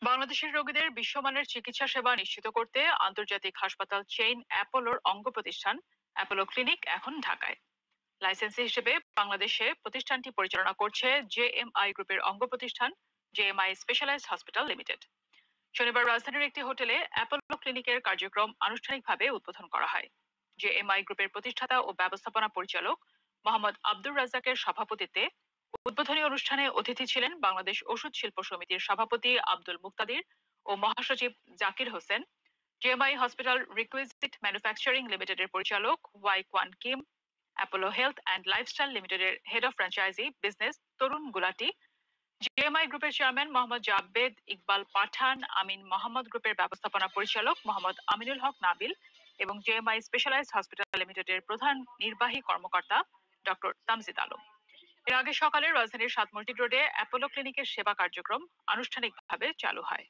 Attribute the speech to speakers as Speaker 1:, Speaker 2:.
Speaker 1: বাংলাদেশের রোগীদের বিশ্বমানের চিকিৎসা সেবা নিশ্চিত করতে আন্তর্জাতিক হাসপাতাল চেইন অ্যাপোলোর অঙ্গ প্রতিষ্ঠান অ্যাপোলো ক্লিনিক এখন ঢাকায়। লাইসেন্সি হিসেবে বাংলাদেশে প্রতিষ্ঠানটি পরিচালনা করছে জেএমআই গ্রুপের অঙ্গ প্রতিষ্ঠান জেএমআই স্পেশালাইজড হসপিটাল লিমিটেড। শনিবার রাজধানীর একটি হোটেলে অ্যাপোলো ক্লিনিকের কার্যক্রম আনুষ্ঠানিকভাবে উদ্বোধন করা হয়। জেএমআই গ্রুপের প্রতিষ্ঠাতা ও ব্যবস্থাপনা পরিচালক মোহাম্মদ আব্দুর রাজ্জাকের সভাপতিত্বে উদ্বোধনী অনুষ্ঠানে অতিথি ছিলেন বাংলাদেশ ওষুধ শিল্প সমিতির সভাপতি আব্দুল মুক্তাদির ও মহাসচিব Zakir Hossain, JMI hospital requisite manufacturing লিমিটেডের পরিচালক Y Kwan Kim, Apollo Health and Lifestyle লিমিটেডের head of franchise business Tarun Gulati, JMI গ্রুপের চেয়ারম্যান মোহাম্মদ জাবেদ ইকবাল পাঠান, আমিন মোহাম্মদ গ্রুপের ব্যবস্থাপনা পরিচালক মোহাম্মদ আমিনুল হক নাবিল এবং জেএমআই স্পেশালাইজড হসপিটাল লিমিটেডের প্রধান নির্বাহী কর্মকর্তা ডক্টর তামজিদ আলম। এর আগে সকালে রাজধানীর ৭ মসজিদ রোডে অ্যাপোলো ক্লিনিকের সেবা কার্যক্রম আনুষ্ঠানিকভাবে চালু হয়।